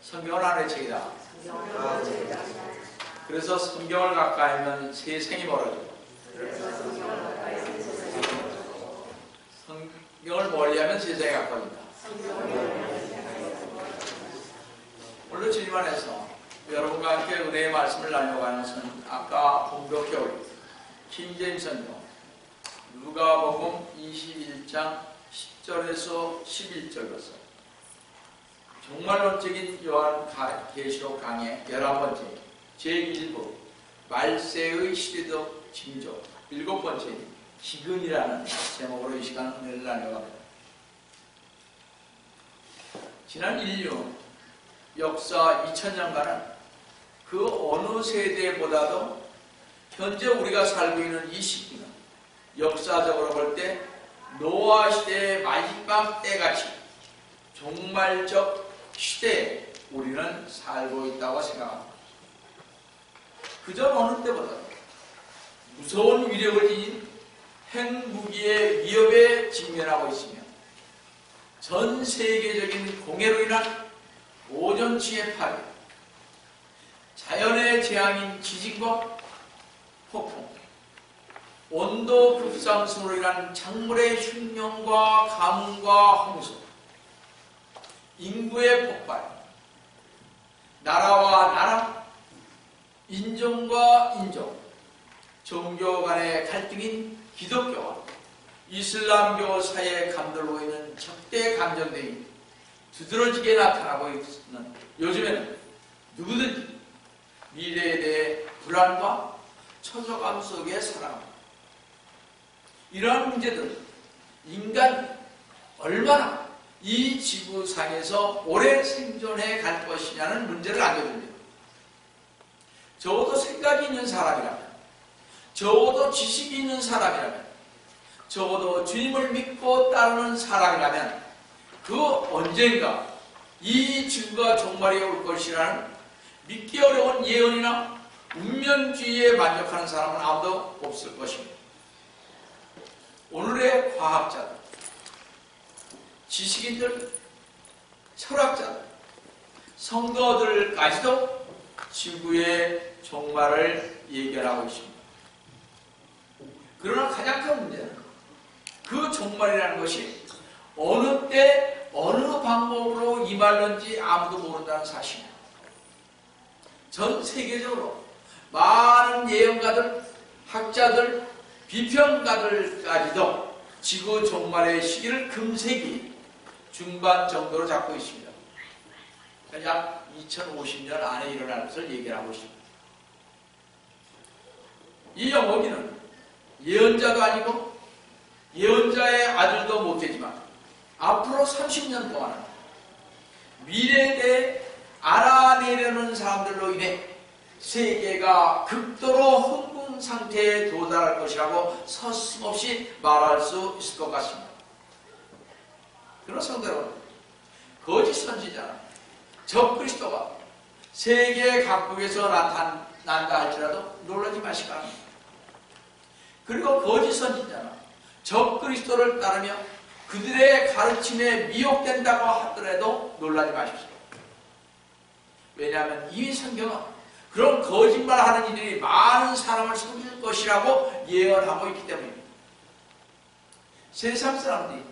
성경은 하나의 책이다. 그래서 성경을 가까이 하면 세상이 멀어지고 성경을 멀리하면 세상에 가까워진다. 오늘 주님 안에서 여러분과 함께 은혜의 말씀을 나누어가는 것은 아까 본격해 올린 킹제임스 성경 누가복음 21장 10절에서 11절로서 종말론적인 요한계시록 강의 11번째 제1부 말세의 시대적 징조 7번째 기근이라는 제목으로 이 시간 은혜를 나누어갑니다. 지난 인류 역사 2000년간은 그 어느 세대보다도 현재 우리가 살고 있는 이 시기는 역사적으로 볼 때 노아 시대의 마지막 때같이 종말적 시대에 우리는 살고 있다고 생각합니다. 그저 어느 때보다 무서운 위력을 지닌 핵무기의 위협에 직면하고 있으며 전 세계적인 공해로 인한 오존층의 파괴, 자연의 재앙인 지진과 폭풍, 온도 급상승으로 인한 작물의 흉년과 가뭄과 홍수, 인구의 폭발, 나라와 나라, 인종과 인종, 종교 간의 갈등인 기독교와 이슬람교 사이에 감돌고 있는 적대 감정 등이 두드러지게 나타나고 있는 요즘에는 누구든지 미래에 대해 불안과 초조감 속에 살아갑니다. 이러한 문제들, 인간이 얼마나 이 지구상에서 오래 생존해 갈 것이냐는 문제를 안겨줍니다. 적어도 생각이 있는 사람이라면, 적어도 지식이 있는 사람이라면, 적어도 주님을 믿고 따르는 사람이라면 그 언젠가 이 지구가 종말이 올 것이라는 믿기 어려운 예언이나 운명주의에 만족하는 사람은 아무도 없을 것입니다. 오늘의 과학자들, 지식인들, 철학자들, 성도들까지도 지구의 종말을 예견하고 있습니다. 그러나 가장 큰 문제는 그 종말이라는 것이 어느 때 어느 방법으로 임할는지 아무도 모른다는 사실입니다. 전 세계적으로 많은 예언가들, 학자들, 비평가들까지도 지구 종말의 시기를 금세기 중반 정도로 잡고 있습니다. 약 2050년 안에 일어날 것을 얘기하고 있습니다. 이 영호기는 예언자도 아니고 예언자의 아들도 못되지만 앞으로 30년 동안은 미래에 대해 알아내려는 사람들로 인해 세계가 극도로 흥분 상태에 도달할 것이라고 서슴없이 말할 수 있을 것 같습니다. 그런 성도 여러분, 거짓 선지자나 적그리스도가 세계 각국에서 나타난다 할지라도 놀라지 마시기 바랍니다. 그리고 거짓 선지자나 적그리스도를 따르며 그들의 가르침에 미혹된다고 하더라도 놀라지 마십시오. 왜냐하면 이 성경은 그런 거짓말하는 이들이 많은 사람을 속일 것이라고 예언하고 있기 때문입니다. 세상 사람들이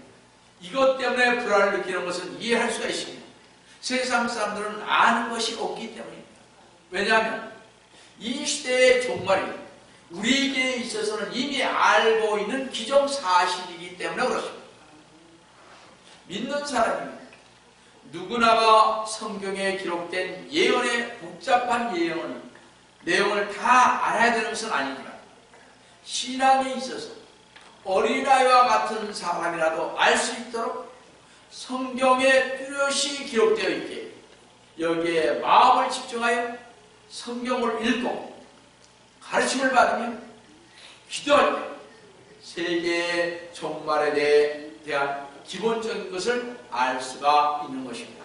이것 때문에 불안을 느끼는 것은 이해할 수가 있습니다. 세상 사람들은 아는 것이 없기 때문입니다. 왜냐하면 이 시대의 종말이 우리에게 있어서는 이미 알고 있는 기정사실이기 때문에 그렇습니다. 믿는 사람이 누구나가 성경에 기록된 예언의 복잡한 내용을 다 알아야 되는 것은 아니지만 신앙에 있어서 어린아이와 같은 사람이라도 알 수 있도록 성경에 뚜렷이 기록되어 있기에 여기에 마음을 집중하여 성경을 읽고 가르침을 받으며 기도할 때 세계의 종말에 대한 기본적인 것을 알 수가 있는 것입니다.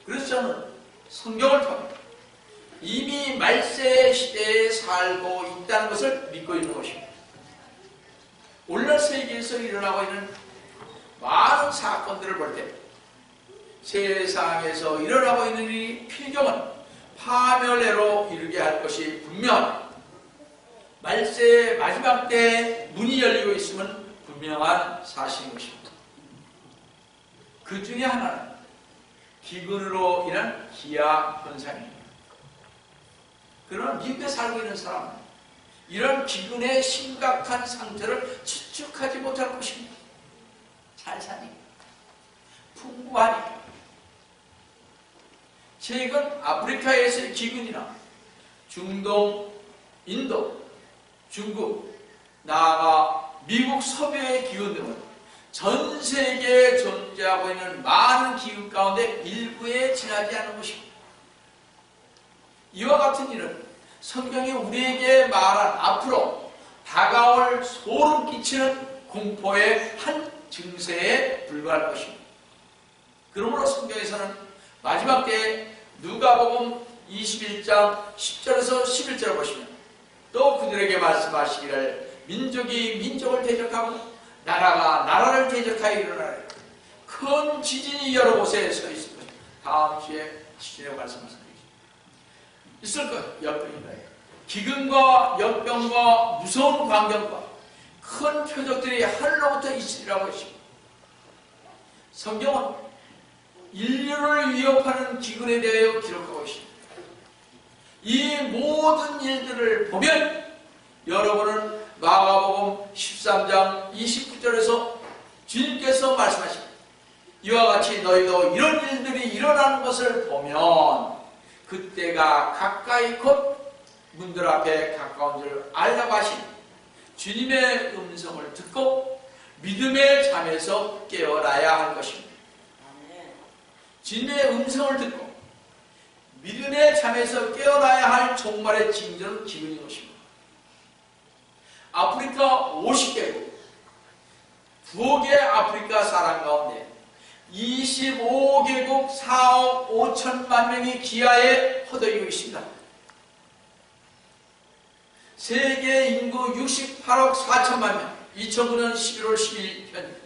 그래서 저는 성경을 통해 이미 말세 시대에 살고 있다는 것을 믿고 있는 것입니다. 오늘날 세계에서 일어나고 있는 많은 사건들을 볼 때 세상에서 일어나고 있는 이 필경은 파멸례로 이르게 할 것이 분명합니다. 말세의 마지막 때에 문이 열리고 있으면 분명한 사실인 것입니다. 그 중에 하나는 기근으로 인한 기아 현상입니다. 그러나 미국에 살고 있는 사람은 이런 기근의 심각한 상태를 추측하지 못할 것입니다. 잘 사니까, 풍부하니까. 최근 아프리카에서의 기근이나 중동, 인도, 중국, 나아가 미국 서부의 기근 등은 전 세계에 존재하고 있는 많은 기근 가운데 일부에 지나지 않은 것입니다. 이와 같은 일은 성경이 우리에게 말한 앞으로 다가올 소름 끼치는 공포의 한 증세에 불과할 것입니다. 그러므로 성경에서는 마지막 때에 누가복음 21장 10절에서 11절을 보시면 또 그들에게 말씀하시기를 민족이 민족을 대적하고 나라가 나라를 대적하여 일어나리. 큰 지진이 여러 곳에 서 있을 것입니다. 다음 주에 시즌에 말씀하십니다. 있을 거예요. 역병이다. 기근과 역병과 무서운 광경과 큰 표적들이 하늘로부터 있으리라고 했습니다. 성경은 인류를 위협하는 기근에 대하여 기록하고 있습니다. 이 모든 일들을 보면 여러분은 마가복음 13장 29절에서 주님께서 말씀하십니다. 이와 같이 너희도 이런 일들이 일어나는 것을 보면 그때가 가까이 곧 문들 앞에 가까운 줄 알라고 하시니 주님의 음성을 듣고 믿음의 잠에서 깨어나야 할 것입니다. 주님의 음성을 듣고 믿음의 잠에서 깨어나야 할 종말의 징조는 기근인 것입니다. 아프리카 50개국, 9억의 아프리카 사람 가운데 25개국 4억 5천만 명이 기아에 허덕이고 있습니다. 세계 인구 68억 4천만 명, 2009년 11월 12일 현재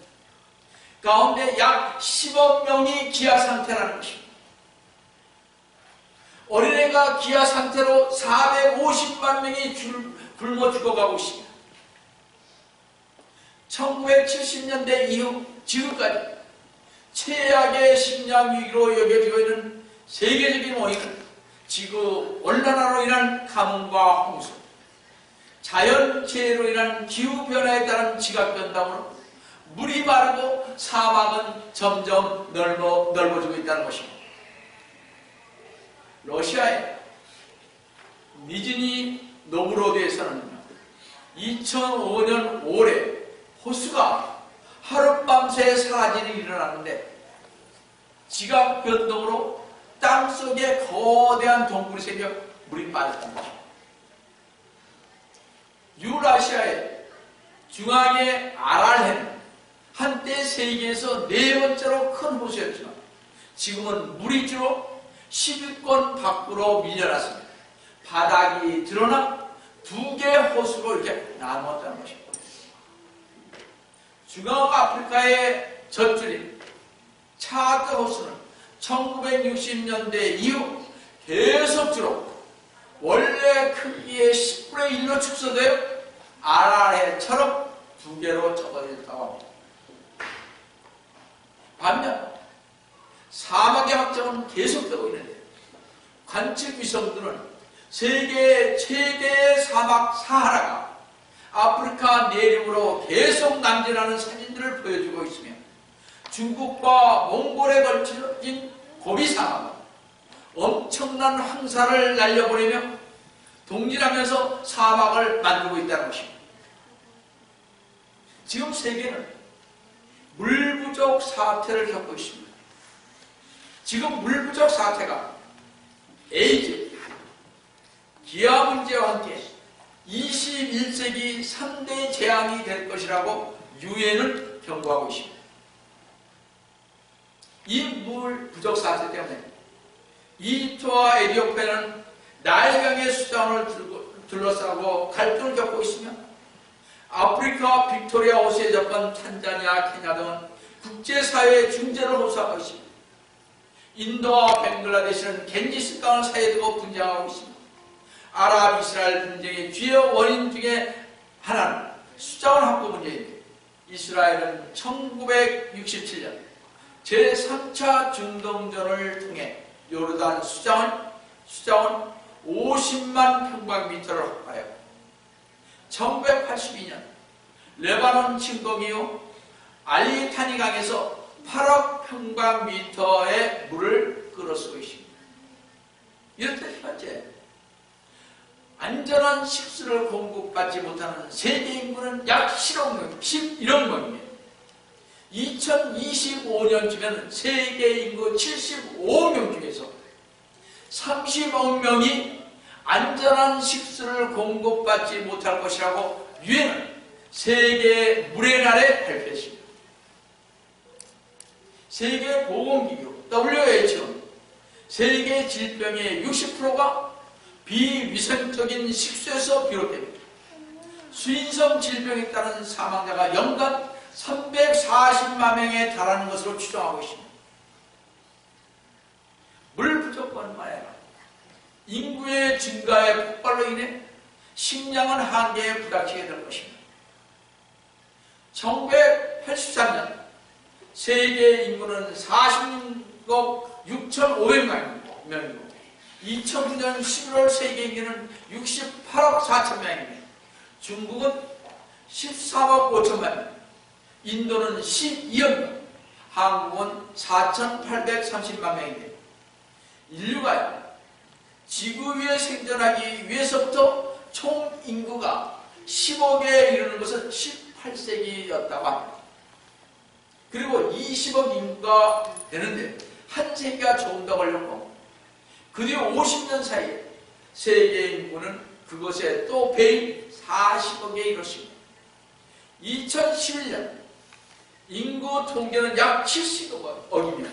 가운데 약 10억 명이 기아 상태라는 것입니다. 어린애가 기아 상태로 450만 명이 굶어 죽어가고 있습니다. 1970년대 이후 지금까지 최악의 식량 위기로 여겨지고 있는 세계적인 원인은 지구 온난화로 인한 가뭄과 홍수, 자연재해로 인한 기후변화에 따른 지각변동으로 물이 마르고 사막은 점점 넓어지고 있다는 것입니다. 러시아의 니즈니 노브로드에서는 2005년 5월에 호수가 하룻밤새 사라지는 일이 일어났는데 지각변동으로 땅속에 거대한 동굴이 생겨 물이 빠졌다는 것입니다. 유라시아의 중앙의 아랄해는 한때 세계에서 4번째로 큰 호수였지만 지금은 물이 줄어 10위권 밖으로 밀려났습니다. 바닥이 드러나 2개의 호수로 이렇게 나누었다는 것입니다. 중앙아프리카의 젖줄인 차드 호수는 1960년대 이후 계속 줄어 원래 크기의 10분의 1로 축소되어 아랄해처럼 2개로 접어졌다고 합니다. 반면 사막의 확장은 계속되고 있는데 관측 위성들은 세계 최대의 사막 사하라가 아프리카 내륙으로 계속 남진하는 사진들을 보여주고 있으며 중국과 몽골에 걸쳐진 고비 사막은 엄청난 황사를 날려보내며 동질하면서 사막을 만들고 있다는 것입니다. 지금 세계는 물 부족 사태를 겪고 있습니다. 지금 물 부족 사태가 에이즈, 기아 문제와 함께 21세기 3대 재앙이 될 것이라고 유엔은 경고하고 있습니다. 이 물 부족 사태 때문에 이집트와 에티오피아는 나일강의 수장을 둘러싸고 갈등을 겪고 있으며 아프리카 빅토리아 호수에 접한 탄자니아, 케냐 등은 국제사회의 중재를 호소하고 있습니다. 인도와 벵글라데시는 겐지스 강을 사이에 두고 분쟁하고 있습니다. 아랍 이스라엘 분쟁의 주요 원인 중에 하나는 수자원 확보 문제인데, 이스라엘은 1967년 제3차 중동전을 통해 요르단 수자원 50만 평방미터를 확보하였고, 1982년 레바논 침공 이후 알리타니 강에서 8억 평방미터의 물을 끌어쓰고 있습니다. 이렇듯 현재 안전한 식수를 공급받지 못하는 세계 인구는 약 11억 명입니다. 2025년쯤에는 세계 인구 75억 명 중에서 30억 명이 안전한 식수를 공급받지 못할 것이라고 유엔은 세계 물의 날에 발표했습니다. 세계보건기구 WHO는 세계 질병의 60%가 비위생적인 식수에서 비롯됩니다. 수인성 질병에 따른 사망자가 연간 340만 명에 달하는 것으로 추정하고 있습니다. 물 부족뿐만 아니라 인구의 증가의 폭발로 인해 식량은 한계에 부닥치게 될 것입니다. 1983년 세계 인구는 46억 6,500만명이고 2009년 11월 세계 인구는 68억 4천 명입니다. 중국은 13억 5천만 명, 인도는 12억 명, 한국은 4,830만 명인데, 인류가 지구 위에 생존하기 위해서부터 총 인구가 10억에 이르는 것은 18세기였다고 합니다. 그리고 20억 인구가 되는데 한 세기가 조금 더 걸렸고, 그 뒤 50년 사이에 세계 인구는 그것의 또 배인 40억에 이르렀습니다. 2011년 인구 통계는 약 70억이면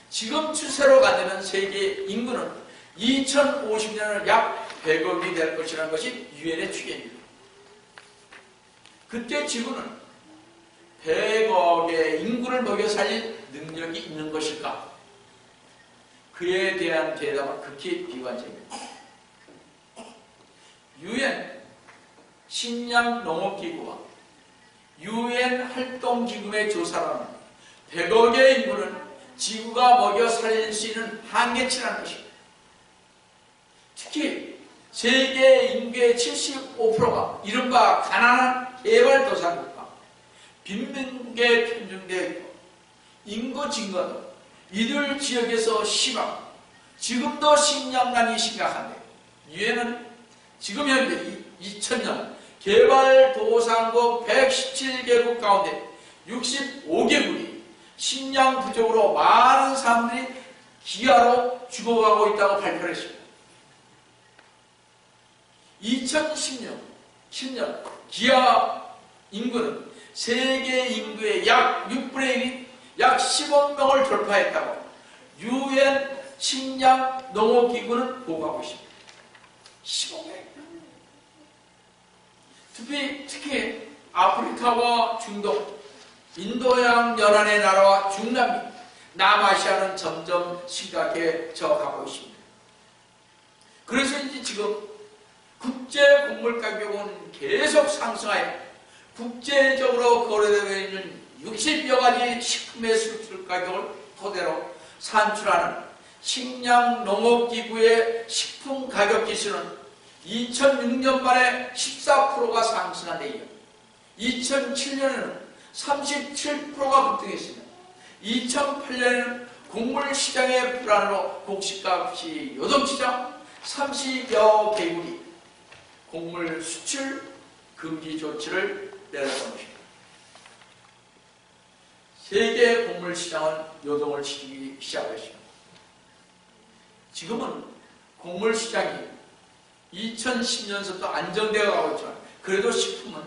지금 추세로 간다면 세계 인구는 2050년은 약 100억이 될 것이라는 것이 유엔의 추계입니다. 그때 지구는 100억의 인구를 먹여 살릴 능력이 있는 것일까? 그에 대한 대답은 극히 비관적입니다. 유엔 식량농업기구와 유엔 활동기금의 조사로는 100억의 인구는 지구가 먹여 살릴 수 있는 한계치라는 것입니다. 특히 세계 인구의 75%가 이른바 가난한 개발도상국과 빈민국에 편중되어 있고, 인구 증가도 이들 지역에서 심하고 지금도 식량난이 심각한데, 유엔은 지금 현재 2000년 개발도상국 117개국 가운데 65개국이 식량 부족으로 많은 사람들이 기아로 죽어가고 있다고 발표를 했습니다. 2010년 기아 인구는 세계 인구의 약 6분의 1인 약 10억 명을 돌파했다고 유엔 식량농업기구는 보고하고 있습니다. 10억 명. 특히 아프리카와 중동, 인도양 연안의 나라와 중남미, 남아시아는 점점 심각해져 가고 있습니다. 그래서인지 지금 국제 곡물 가격은 계속 상승하여 국제적으로 거래되고 있는 60여 가지 식품의 수출 가격을 토대로 산출하는 식량농업기구의 식품 가격 지수는 2006년 말에 14%가 상승한 데 이어 2007년에는 37%가 급등했습니다. 2008년에는 곡물 시장의 불안으로 곡식값이 요동치자 30여 개국이 곡물 수출 금지 조치를 내렸던 것입니다. 세계 곡물 시장은 요동을 치기 시작했습니다. 지금은 곡물 시장이 2010년부터 안정되어 가고 있지만, 그래도 식품은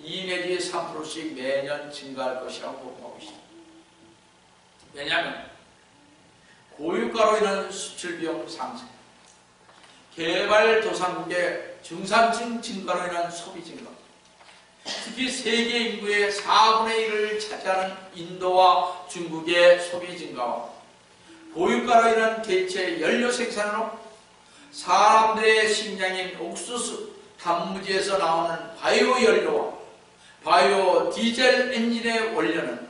2 내지 3%씩 매년 증가할 것이라고 보고하고 있습니다. 왜냐하면 고유가로 인한 수출 비용 상승, 개발도상국의 중산층 증가로 인한 소비 증가, 특히 세계 인구의 4분의 1을 차지하는 인도와 중국의 소비 증가와 고유가로 인한 대체 연료 생산으로 사람들의 식량인 옥수수, 단무지에서 나오는 바이오 연료와 바이오 디젤 엔진의 원료는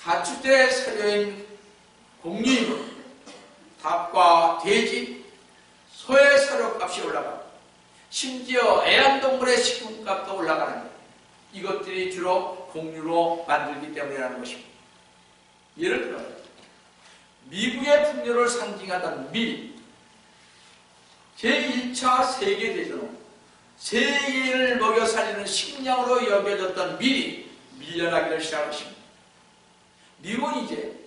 가축들의 사료인 공유이고 닭과 돼지, 소의 사료값이 올라가고 심지어 애완동물의 식품값도 올라가는 것. 이것들이 주로 공유로 만들기 때문이라는 것입니다. 예를 들어 미국의 풍요를 상징하던 밀, 제1차 세계대전 후 세계를 먹여 살리는 식량으로 여겨졌던 밀이 밀려나기를 시작하십니다. 미국은 이제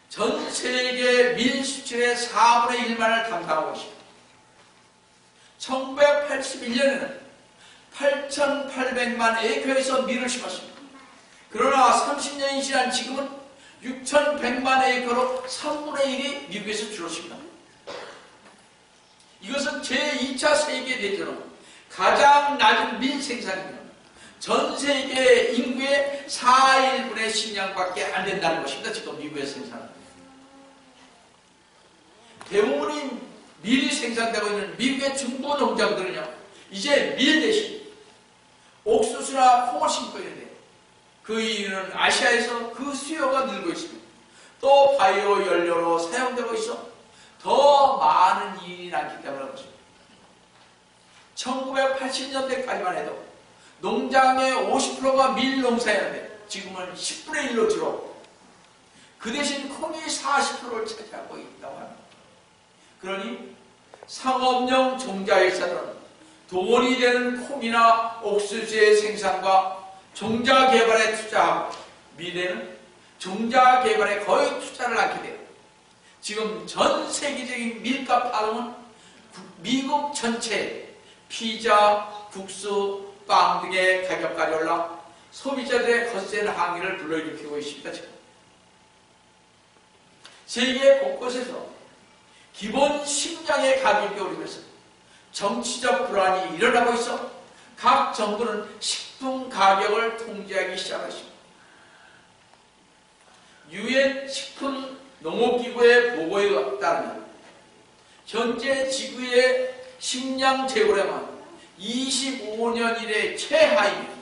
전 세계 밀 수출의 4분의 1만을 담당하고 있습니다. 1981년에는 8,800만 에이커에서 밀을 심었습니다. 그러나 30년이 지난 지금은 6,100만 에이커로 3분의 1이 미국에서 줄었습니다. 이것은 제2차 세계대전 후 가장 낮은 밀 생산이며 전 세계 인구의 4일분의 식량밖에 안 된다는 것입니다. 지금 미국의 생산은. 대부분이 밀이 생산되고 있는 미국의 중부 농장들은요, 이제 밀 대신 옥수수나 콩을 심고 있는데 그 이유는 아시아에서 그 수요가 늘고 있습니다. 또 바이오 연료로 사용되고 있어 더 많은 이인이 남기 때문에 그렇습니다. 1980년대까지만 해도 농장의 50%가 밀 농사였는데 지금은 10분의 1로 줄었고 그 대신 콩이 40%를 차지하고 있다고 합니다. 그러니 상업용 종자회사들은 돈이 되는 콩이나 옥수수의 생산과 종자 개발에 투자하고 미래는 종자 개발에 거의 투자를 않게 돼요. 지금 전 세계적인 밀값 파동은 미국 전체 피자, 국수, 빵 등의 가격까지 올라 소비자들의 거센 항의를 불러일으키고 있습니다. 지금. 세계 곳곳에서 기본 식량의 가격이 오르면서 정치적 불안이 일어나고 있어 각 정부는 식품 가격을 통제하기 시작했습니다. 유엔 식품 농업기구의 보고에 따르면 현재 지구의 식량 재고량은 25년 이래 최하입니다.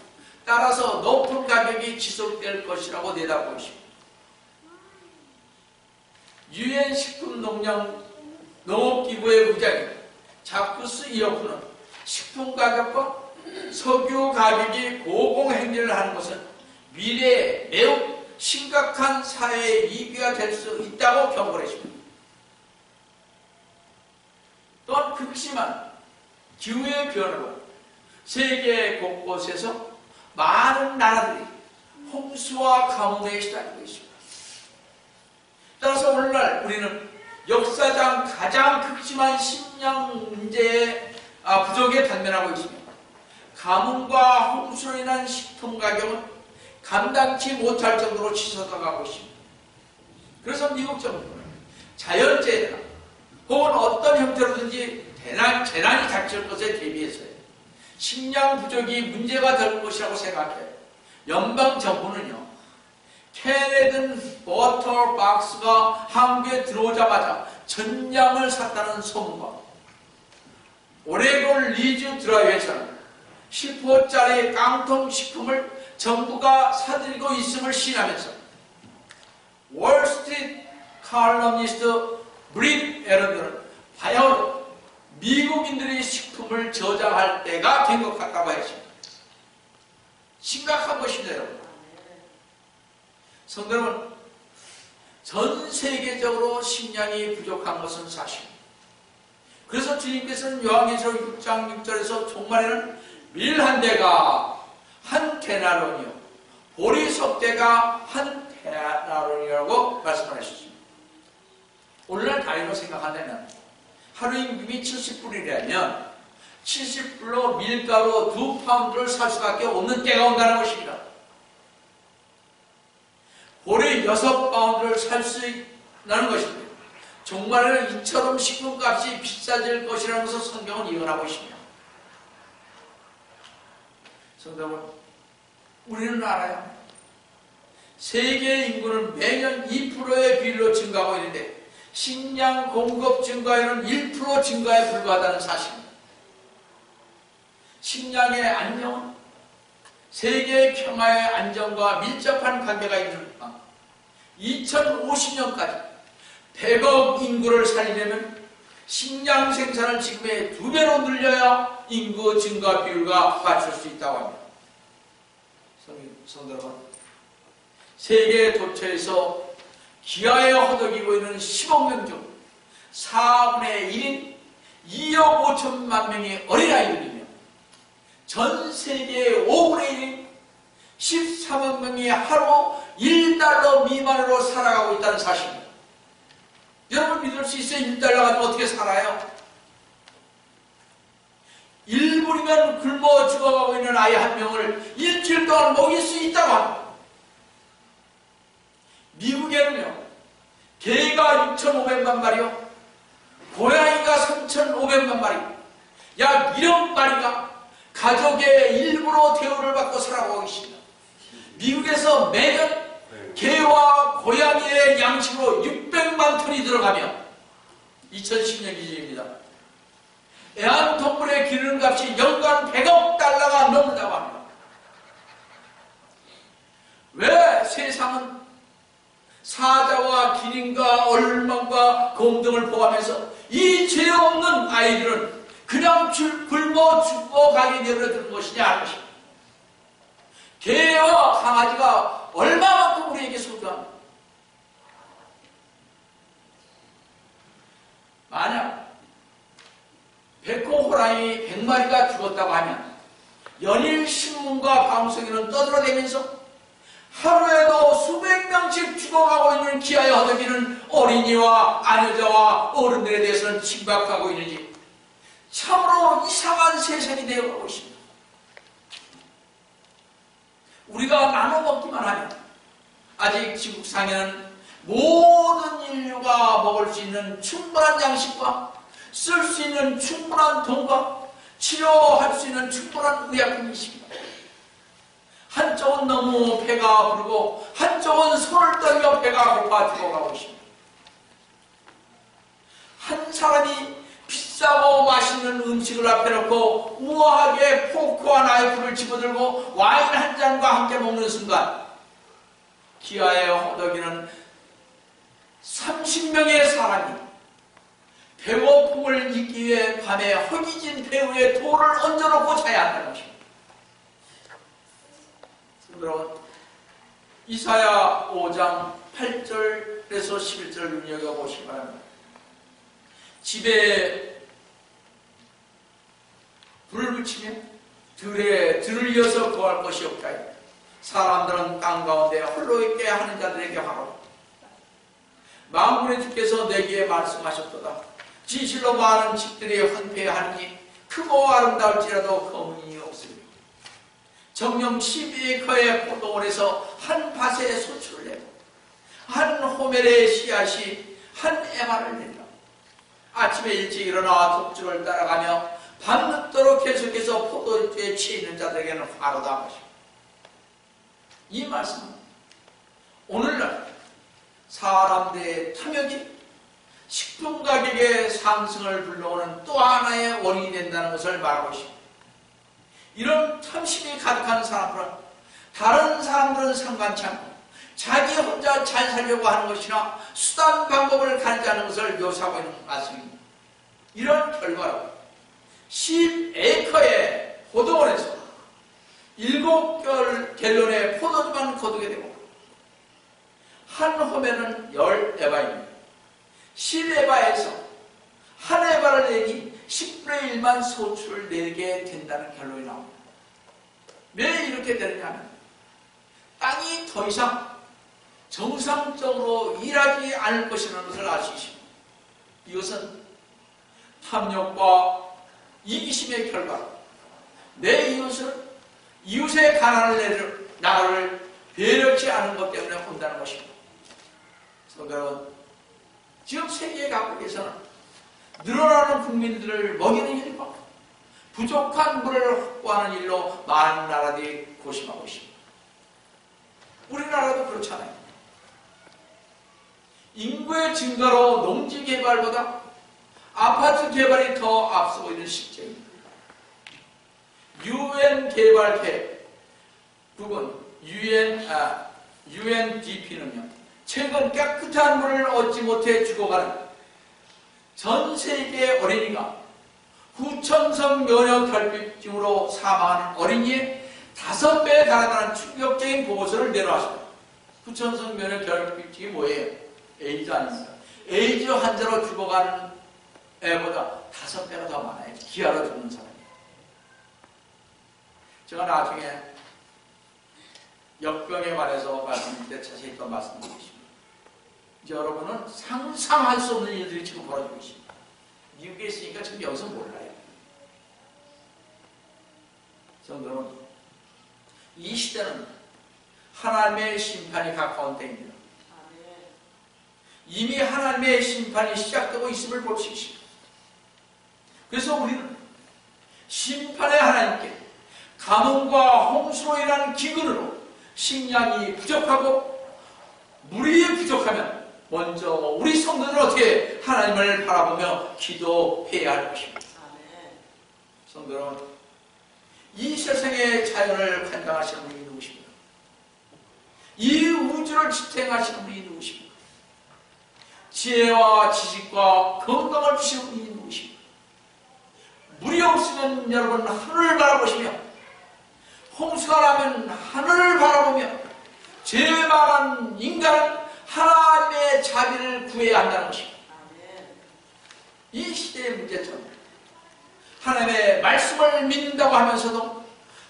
따라서 높은 가격이 지속될 것이라고 내다보고 있습니다. 유엔 식품 농업기구의 부장인 자쿠스 이어프는 식품 가격과 석유 가격이 고공행진을 하는 것은 미래에 매우 심각한 사회의 위기가 될 수 있다고 경고를 했습니다. 또한 극심한 기후의 변화로 세계 곳곳에서 많은 나라들이 홍수와 가뭄에 시달리고 있습니다. 따라서 오늘날 우리는 역사상 가장 극심한 식량 문제의 부족에 당면하고 있습니다. 가뭄과 홍수로 인한 식품 가격은 감당치 못할 정도로 치솟아가고 있습니다. 그래서 미국 정부는 자연재해나 혹은 어떤 형태로든지 재난이 닥칠 것에 대비해서 식량 부족이 문제가 될 것이라고 생각해요. 연방정부는요, 캐네든 버터박스가 한국에 들어오자마자 전량을 샀다는 소문과 오레곤 리즈 드라이브에서는 10호짜리 깡통 식품을 정부가 사들이고 있음을 시인하면서 월스트리트 칼럼니스트 브릿 에런드는 과연 미국인들이 식품을 저장할 때가 된 것 같다고 했습니다. 심각한 것입니다, 여러분. 성도 여러분, 전 세계적으로 식량이 부족한 것은 사실입니다. 그래서 주님께서는 요한계시록 6장 6절에서 종말에는 밀 한 대가 한 데나론이요 보리 석대가 한 데나론이라고 말씀하셨습니다. 오늘날 단위로 생각한다면 하루 임금이 70불이라면 70불로 밀가루 2파운드를 살 수밖에 없는 때가 온다는 것입니다. 보리 6파운드를 살 수 있다는 것입니다. 종말에는 이처럼 식품값이 비싸질 것이라는 것을 성경은 예언하고 있습니다. 성도 여러분, 우리는 알아요. 세계 인구는 매년 2%의 비율로 증가하고 있는데 식량 공급 증가에는 1% 증가에 불과하다는 사실입니다. 식량의 안녕은 세계의 평화의 안정과 밀접한 관계가 있는 것. 2050년까지 100억 인구를 살리려면 식량 생산을 지금의 2배로 늘려야 인구 증가 비율과 맞출 수 있다고 합니다. 성도 여러분, 세계 도처에서 기아에 허덕이고 있는 10억 명 중 4분의 1인 2억 5천만 명이 어린아이들이며 전 세계의 5분의 1인 13억 명이 하루 1달러 미만으로 살아가고 있다는 사실입니다. 여러분 믿을 수 있어요? 1달러 가지고 어떻게 살아요? 1분이면 굶어 죽어가고 있는 아이 한 명을 일주일 동안 먹일 수 있다고 합니다. 미국에는요, 개가 6,500만 마리요, 고양이가 3,500만 마리, 약 1억 마리가 가족의 일부로 대우를 받고 살아가고 계십니다. 미국에서 매년 개와 고양이의 양식으로 600만 톤이 들어가며 2010년 기준입니다. 애완동물의 기름값이 연간 100억 달러가 넘는다고 합니다. 왜 세상은 사자와 기린과 얼망과 곰 등을 포함해서 이 죄 없는 아이들은 그냥 굶어 죽어가게 내버려두는 것이냐 하는 것입니다. 개와 강아지가 얼마만큼 우리에게 소중합니다. 만약 백호 호랑이 100마리가 죽었다고 하면 연일 신문과 방송에는 떠들어대면서 하루에도 수백 명씩 죽어가고 있는 기아에 허덕이는 어린이와 아녀자와 어른들에 대해서는 침박하고 있는지 참으로 이상한 세상이 되어가고 있습니다. 우리가 나눠 먹기만 하면 아직 지구상에는 모든 인류가 먹을 수 있는 충분한 양식과 쓸 수 있는 충분한 돈과 치료할 수 있는 충분한 의약품이 있습니다. 한쪽은 너무 배가 부르고 한쪽은 손을 떨며 배가 고파 죽어가고 있습니다. 한 사람이 비싸고 맛있는 음식을 앞에 놓고 우아하게 포크와 나이프를 집어들고 와인 한 잔과 함께 먹는 순간 기아에 허덕이는 30명의 사람이 배고픔을 잊기 위해 밤에 허기진 배 위에 돌을 얹어놓고 자야 한다는 것입니다. 여러분, 이사야 5장 8절에서 11절을 눈여겨보시기 바랍니다. 집에 불을 붙이면 들에 들을 이어서 구할 것이 없다. 사람들은 땅 가운데 홀로 있게 하는 자들에게 화로. 만군의 주께서 내게 말씀하셨도다. 진실로 많은 집들이 헌폐하느니 크고 아름다울지라도 거문이 없으리. 정령 12에커의 포도원에서 한 밭에 소출을 내고 한 호멜의 씨앗이 한 에바를 낸다. 아침에 일찍 일어나 독주를 따라가며 밤늦도록 계속해서 포도주에 취해 있는 자들에게는 화로다 것입니다. 이 말씀은 오늘날 사람들의 탐욕이 식품 가격의 상승을 불러오는 또 하나의 원인이 된다는 것을 말하고 있습니다. 이런 탐심이 가득한 사람들은 다른 사람들은 상관치 않고 자기 혼자 잘 살려고 하는 것이나 수단 방법을 가리지 않는 것을 묘사하고 있는 말씀입니다. 이런 결과로 10에커의 포도원에서 7갤론의 포도주만 거두게 되고 한 호멜은 10에바입니다. 10에바에서 한 에바를 내니 10분의 1만 소출을 내게 된다는 결론이 나옵니다. 왜 이렇게 되느냐면 땅이 더 이상 정상적으로 일하지 않을 것이라는 것을 알 수 있습니다. 이것은 탐욕과 이기심의 결과로 내 이웃의 가난을 나를 배려치 않은 것 때문에 온다는 것입니다. 성도 여러분, 지금 세계 각국에서는 늘어나는 국민들을 먹이는 일과 부족한 물을 확보하는 일로 많은 나라들이 고심하고 있습니다. 우리나라도 그렇잖아요. 인구의 증가로 농지 개발보다 아파트 개발이 더 앞서고 있는 시점입니다. UN 개발 계획, 부분 UNDP는요, 최근 깨끗한 물을 얻지 못해 죽어가는 전 세계 어린이가 후천성 면역 결핍증으로 사망하는 어린이의 5배에 달하는 충격적인 보고서를 내놓았습니다. 후천성 면역 결핍증이 뭐예요? 에이즈 아닙니까? 에이즈 환자로 죽어가는 애보다 5배가 더 많아요. 기아로 죽는 사람이. 제가 나중에 역병에 관해서 말씀드릴 때 자세히 또 말씀드리겠습니다. 이제 여러분은 상상할 수 없는 일들이 지금 벌어지고 있습니다. 미국에 있으니까 지금 여기서 몰라요. 성도는 이 시대는 하나님의 심판이 가까운 때입니다. 이미 하나님의 심판이 시작되고 있음을 볼 수 있습니다. 그래서 우리는 심판의 하나님께 가뭄과 홍수로 인한 기근으로 식량이 부족하고 물이 부족하면 먼저 우리 성도들은 어떻게 하나님을 바라보며 기도해야 할 것입니다. 성도는 이 세상의 자연을 관장하시는 분이 누구십니까? 이 우주를 지탱하시는 분이 누구십니까? 지혜와 지식과 건강을 주시는 분이 누구십니까? 물이 없으면 여러분 하늘을 바라보시며, 홍수가 나면 하늘을 바라보며, 죄 많은 인간은 하나님의 자비를 구해야 한다는 것입니다. 이 시대의 문제점, 하나님의 말씀을 믿는다고 하면서도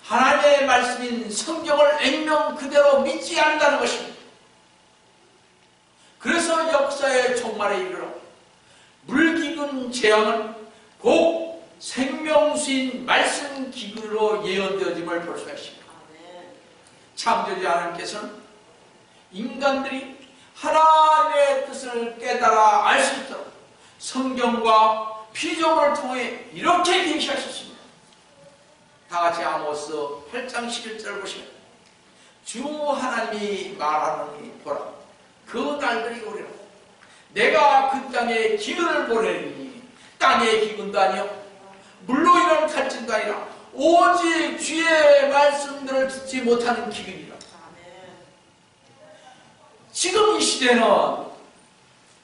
하나님의 말씀인 성경을 액면 그대로 믿지 않는다는 것입니다. 그래서 역사의 종말에 이르러 물기근 재앙은 곧 생명수인 말씀 기근으로 예언되어짐을 볼 수가 있습니다. 창조주 하나님께서는 인간들이 하나님의 뜻을 깨달아 알 수 있도록 성경과 피조물을 통해 이렇게 계시하셨습니다. 다같이 아모스 8장 11절을 보시면 주 하나님이 말하노니 보라, 그 날들이 오리라. 내가 그 땅에 기근을 보내리니 땅의 기근도 아니요 물로 인한 갈증도 아니라 오직 주의 말씀들을 듣지 못하는 기근이라. 지금 이 시대는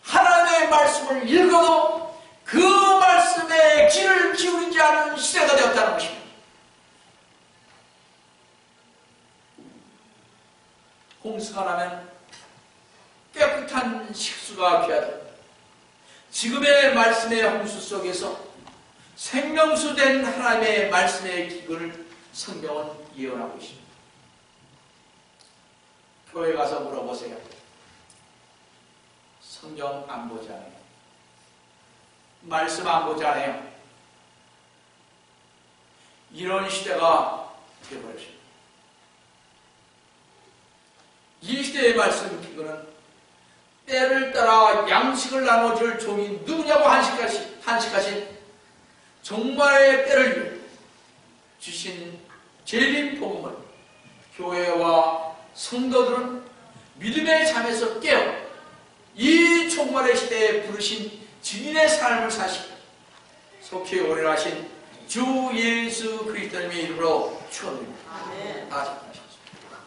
하나님의 말씀을 읽어도 그 말씀에 귀를 기울이지 않은 시대가 되었다는 것입니다. 홍수가 나면 깨끗한 식수가 귀하다. 지금의 말씀의 홍수 속에서 생명수된 하나님의 말씀의 기근을 성경은 예언하고 있습니다. 교회 가서 물어보세요. 성경 안 보지 않아요? 말씀 안 보지 않아요? 이런 시대가 되어버렸습니다. 이 시대의 말씀 기근은 때를 따라 양식을 나눠줄 종이 누구냐고 한식하신 종말의 때를 위해 주신 재림 복음을 교회와 성도들은 믿음의 잠에서 깨어 이 종말의 시대에 부르신 증인의 삶을 사시고 속히 오래라 하신 주 예수 그리스도님의 이름으로 축원드립니다. 다 같이 기도하시겠습니다.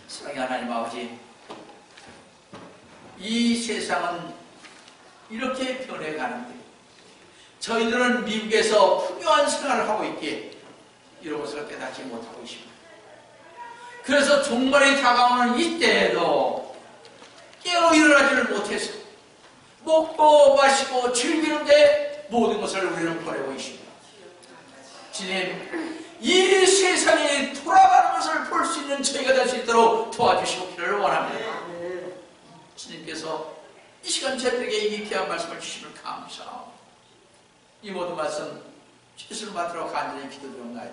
사랑의 하나님 아버지, 이 세상은 이렇게 변해가는데 저희들은 미국에서 풍요한 생활을 하고 있기에 이런 것을 깨닫지 못하고 있습니다. 그래서 종말이 다가오는 이때에도 깨어 일어나지를 못해서 먹고 마시고 즐기는데 모든 것을 우리는 보내고 있습니다. 주님, 이 세상이 돌아가는 것을 볼 수 있는 저희가 될 수 있도록 도와주시기를 원합니다. 주님께서 이 시간 저희들에게 이 귀한 말씀을 주시면 감사하고 이 모든 말씀 예수를 받들어 간절히 기도드립니다.